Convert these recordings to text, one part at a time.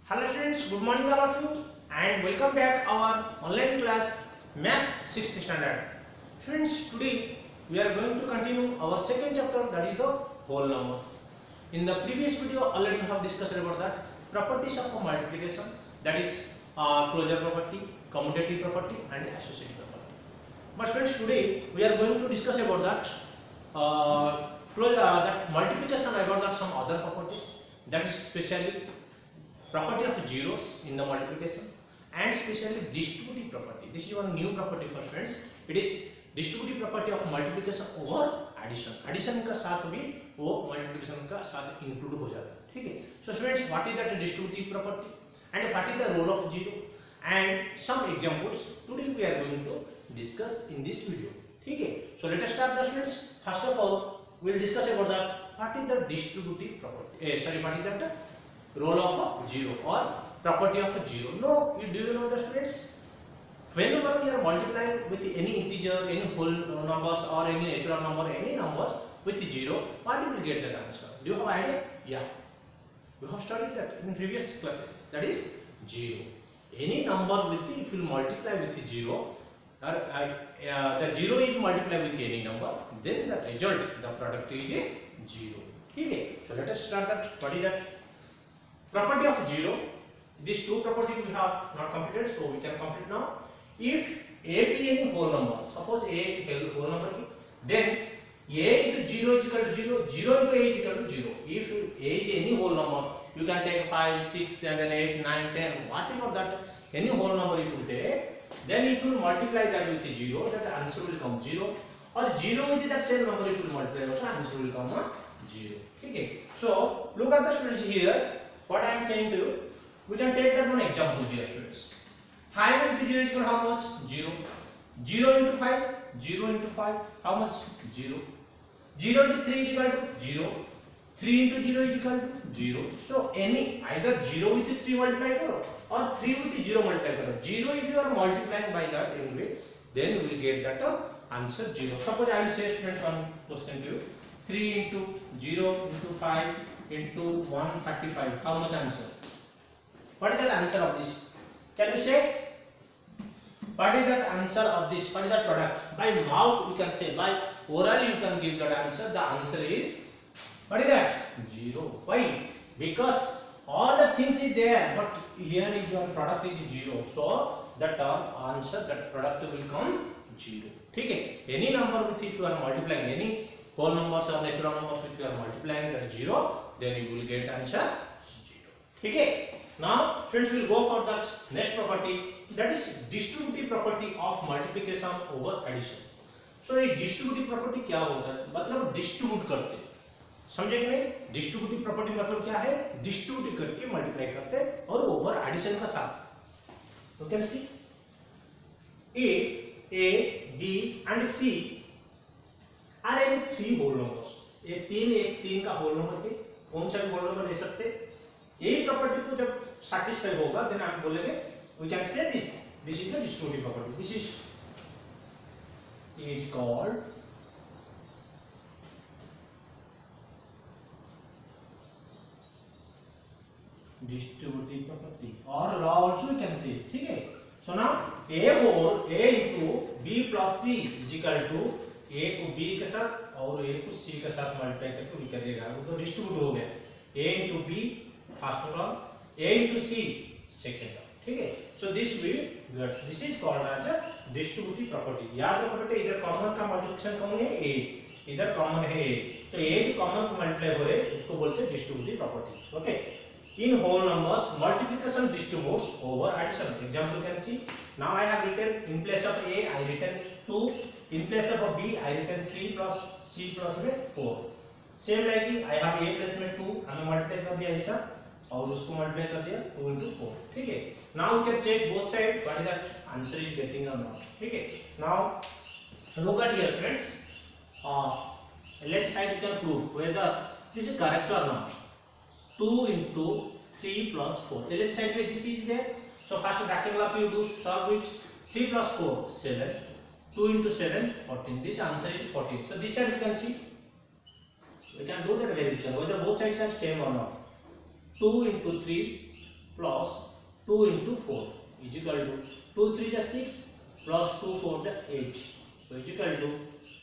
Hello students, good morning all of you and welcome back our online class Maths 6th standard. Students, today we are going to continue our second chapter, that is the whole numbers. In the previous video already we have discussed about that properties of multiplication, that is closure property, commutative property and associative property. But students, today we are going to discuss about that that multiplication, about that some other properties, that is especially property of zeros in the multiplication and especially distributive property. This is one new property for students. It is distributive property of multiplication over addition. Addition का साथ भी वो multiplication का साथ include हो जाता है, ठीक है. So students, what is that distributive property and what is the role of zero and some examples today we are going to discuss in this video, ठीक है. So let us start the students. First of all, we will discuss about that what is the distributive property. What is that role of zero or property of zero. No, do you know the students? Whenever we are multiplying with any integer, any whole numbers or any natural number, any numbers with zero, what you will get that answer? Do you have idea? Yeah, we have studied that in previous classes. That is zero. Any number with if you multiply with zero, or the zero is multiplied with any number, then the result, the product is zero. Okay. So let us start that. What is that? Property of zero. These two properties we have not completed, so we can complete now. If a be any whole number, suppose a is whole number, then a into 0 is equal to 0, 0 into a is equal to 0. If a is any whole number, you can take 5, 6, 7, 8, 9, 10, whatever that any whole number you will take, then if you multiply that with 0, that answer will come 0. Or 0 with that same number if you multiply, also answer will come 0. Okay. So look at the students here. What I am saying to you, we can take that one example here, students. 5 into 0 is equal to how much? 0. 0 into 5, 0 into 5, how much? 0. 0 into 3 is equal to 0. 3 into 0 is equal to 0. So any either 0 with 3 multiply karo or 3 with 0 multiply karo. 0 if you are multiplying by that anyway, then you will get that answer 0. Suppose I will say students one question to you. 3 into 0 into 5 into 135, how much answer? What is the answer of this? Can you say? What is that answer of this? What is that product? By mouth you can say, by orally you can give that answer. The answer is, what is that? 0. Why? Because all the things is there, but here is your product is 0. So that answer, that product will come 0. Okay? Any number with if you are multiplying, any whole numbers or natural numbers which you are multiplying that 0, then you will get answer 0. Okay. Now students will go for that next property, that is distributive property of multiplication over addition. So ये distributive property क्या होता है? मतलब distribute करते, समझे कि नहीं? Distributive property मतलब क्या है? Distribute करके multiply करते और over addition का साथ. You can see A, B and C are any three whole numbers. ये तीन का whole number के कौन सा भी whole number ले सकते? यही प्रॉपर्टी को जब सैटिस्फाई होगा, देन आप बोलेंगे we can say this is the distributive property. This is called distributive property or law also you can say. ठीक है. So now a whole a into b plus c is equal to a को b के साथ और a को c के साथ multiply करके भी करिएगा, वो तो डिस्ट्रीब्यूट हो गया. a into b first term, a into c second term. ठीक है. So this is called as a distributive property. याद रखो इधर कॉमन का मल्टीप्लिकेशन कौन है? a. इधर कॉमन है a. सो a जो कॉमन को मल्टीप्लाई हो रहे उसको बोलते हैं distributive property. Okay. In whole numbers multiplication distributes over addition. Example can see. Now I have written in place of a I written 2, in place of b I written 3 plus c plus में 4. Same like I have a plus में 2 हमने multiply कर दिया ऐसा और उसको multiply कर दिया 2 into 4. ठीक है. Now you can check both side what is that answer is getting और नॉट. ठीक है. Now look at here friends. Left side you can prove whether this is correct or not. 2 into 3 plus 4. Left side पे this is there. So first bracket lap you do solve it. 3 plus 4 7. 2 into 7 14. This answer is 14. So this side you can see. We can do that verification whether both sides are same or not. 2 into 3 plus 2 into 4 is equal to 2 3 is 6 plus 2 4 is 8. So is equal to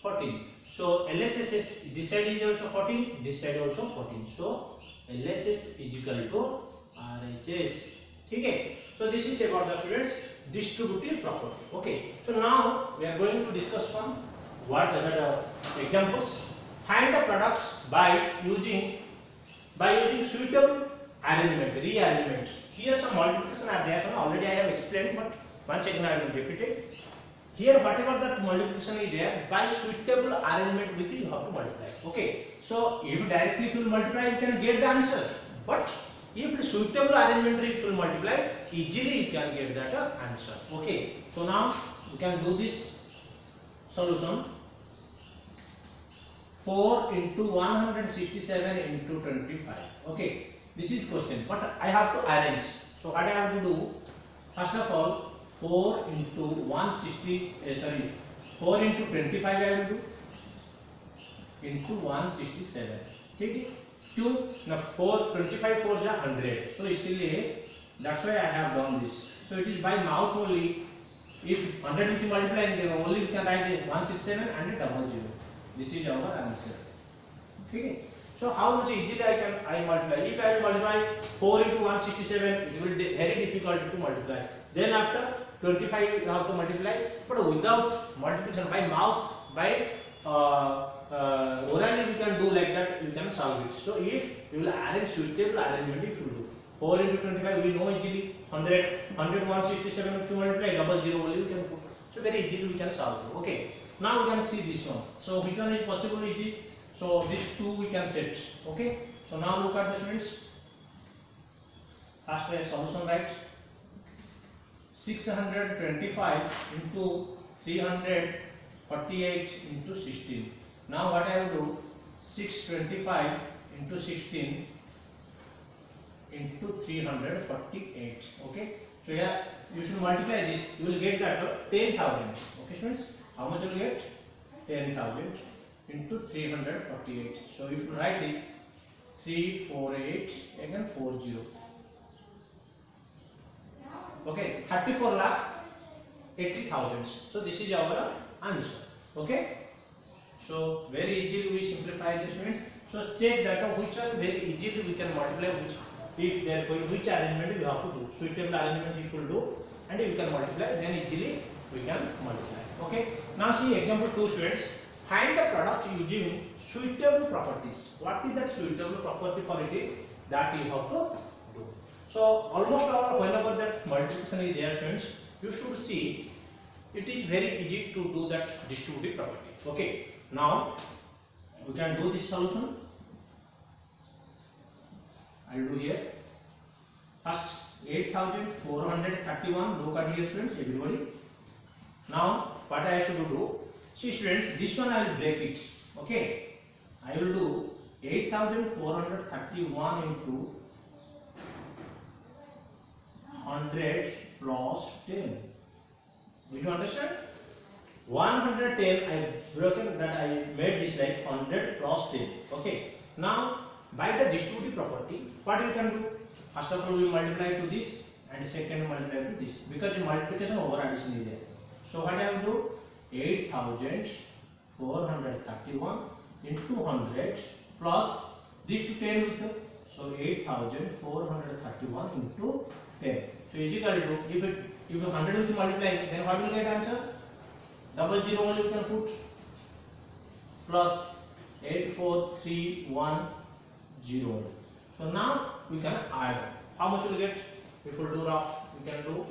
14. So LHS is this side is also 14, this side also 14. So LHS is equal to RHS. Okay. So this is about the students distributive property. Okay. So now we are going to discuss some what other examples. Find the products by using suitable arrangement, rearrangements. Here some multiplication are there. So already I have explained, but once again I will repeat it. Here whatever that multiplication is there, by suitable arrangement with it you have to multiply. Okay. So if directly if you multiply you can get the answer, but if the suitable arrangement if you multiply, easily you can get that answer. Okay. So now you can do this solution. 4 into 167 into 25. Okay. This is question, but I have to arrange. So what I have to do? First of all, 4 into 4 into 25 I will do into 167. ठीक है? 2 now 4 25 4 is 100. So इसलिए that's why I have done this. So it is by mouth only. If 100 with multiply, then only we can write 167 and 00. This is our answer. Okay. So how much easily I multiply? If I will multiply 4 into 167, it will be very difficult to multiply. Then after 25 you have to multiply, but without multiplication by mouth, by orally we can do like that. You can solve it. So if you will arrange suitable arrangement, if you do 4 into 25, we know easily 100 167 if you multiply 00 only we can put. So very easily we can solve it. Okay. Now we can see this one. So which one is possible easy? So these two we can set. Okay. So now look at the students. First a solution, right? 625 into 348 into 16. Now what I will do? 625 into 16 into 348. Okay. So here you should multiply this. You will get that 10,000. Okay, students. How much will you get? 10,000 into 348. So if you write it 348 again 40. Okay, 34 lakh 80,000. So this is our answer. Okay. So very easily we simplify the students. So check that which one very easily we can multiply, which if therefore which arrangement you have to do. Suitable arrangement if you do and you can multiply, then easily we can multiply. Okay. Now see example 2 students. Find the product using suitable properties. What is that suitable property for it is that you have to do. So almost all whenever that multiplication is there students, you should see it is very easy to do that distributive property. Okay. Now we can do this solution. I will do here. First 8,431. Look at here students, everybody. Now what I should do? See students, this one I will break it. Okay. I will do 8,431 into 100 plus 10. Did you understand? 110 I broken that I made this like 100 plus 10. Okay. Now by the distributive property, what you can do? First of all we multiply to this and second multiply to this, because the multiplication over addition is there. So what I will do? 8,431 into 100 plus this to 10 with, so 8,431 into 10. So is equal to, if 100 with multiply, then what will get answer? 00 only you can put plus 84310. So now we can add. How much will get? If we do rough, we can do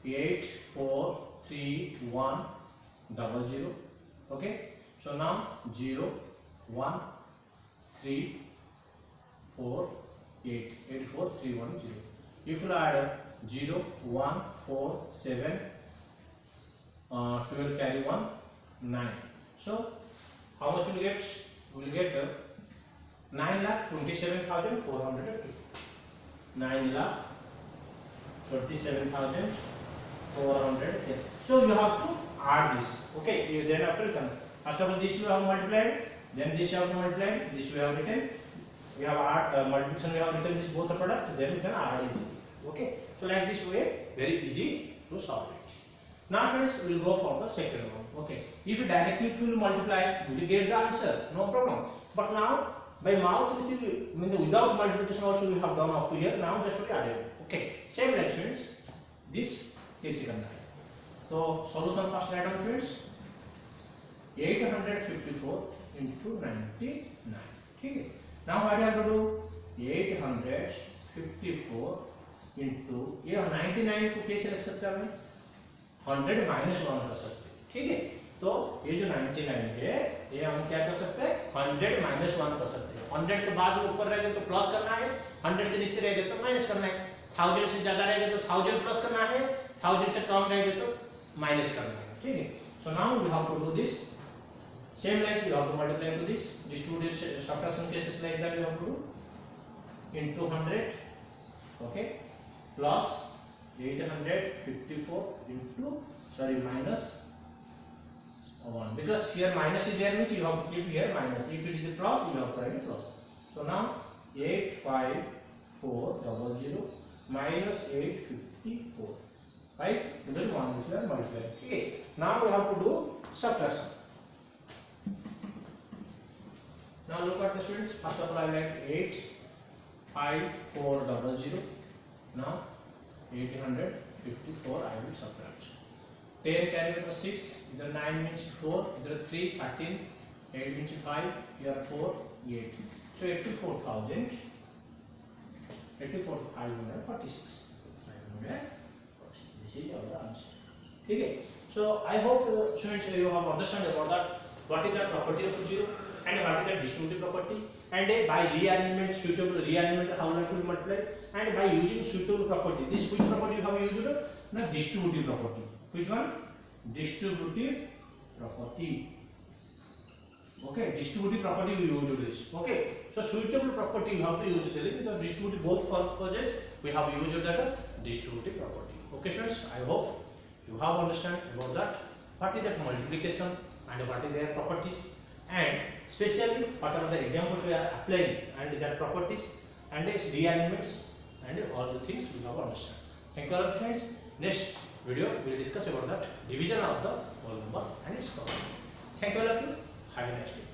84310. Okay. So now 0 1 3 4 8 84310. If you add 0 1 4 7 12 carry 1 9. So how much will you get? We will get 9,27,450. 9,27,450. So you have to add this. Okay. Then after you can. First of all, this you have multiplied. Then this you have multiplied. This we have written. We have add multiplication. We have written this both the product. Then we can add it. Okay, so like this way, very easy to solve it. Now friends, we will go for the second one. Okay, if you directly multiply, you will get the answer, no problem. But now by mouth, which is without multiplication also we have done up to here. Now just to add it. Okay, same like friends, this case is so solution first write down friends. 854 into 99. Okay. Now what you have to do? 854 into ये 99 को कैसे रख सकते हैं हमें 100 minus 1 कर सकते हैं. ठीक है, तो ये जो 99 है ये हम क्या कर सकते हैं 100 माइनस 1 कर सकते हैं. 100 के बाद में ऊपर रहेगा तो प्लस करना है, 100 से नीचे रहेगा तो माइनस करना है, 1000 से ज्यादा रहेगा तो 1000 प्लस करना है, 1000 से कम रहेगा तो माइनस करना है. ठीक है, so now we have to do this same like you have to multiply to this two subtraction cases like that you have to do into 100. Okay, plus 854 into minus 1, because here minus is there means you have to keep here minus. If it is the plus you have to write a plus. So now 85400 minus 854, right, because 1 which we are multiplying. Okay, now we have to do subtraction. Now look at the students. First of all, I write 85400. Now 854 I will subtract. 10 carry over 6. Either 9 means 4. Either 3, 13. 8 means 5. Here 4, 8. So 84,000. 84,546. This is our answer. Okay. So I hope students you have understood about that. What is the property of zero? And what is the distributive property, and by rearrangement, suitable rearrangement, how much will multiply, and by using suitable property. This which property you have used? The distributive property. Which one? Distributive property. Okay, distributive property we use this. Okay, so suitable property you have to use it because distributive both purposes we have used that distributive property. Okay students, I hope you have understand about that. What is that multiplication and what is their properties, and especially what are the examples we are applying and their properties and its rearrangements and all the things we have understand. Thank you all friends. Next video we will discuss about that division of the whole numbers and its property. Thank you all of you. Have a nice day.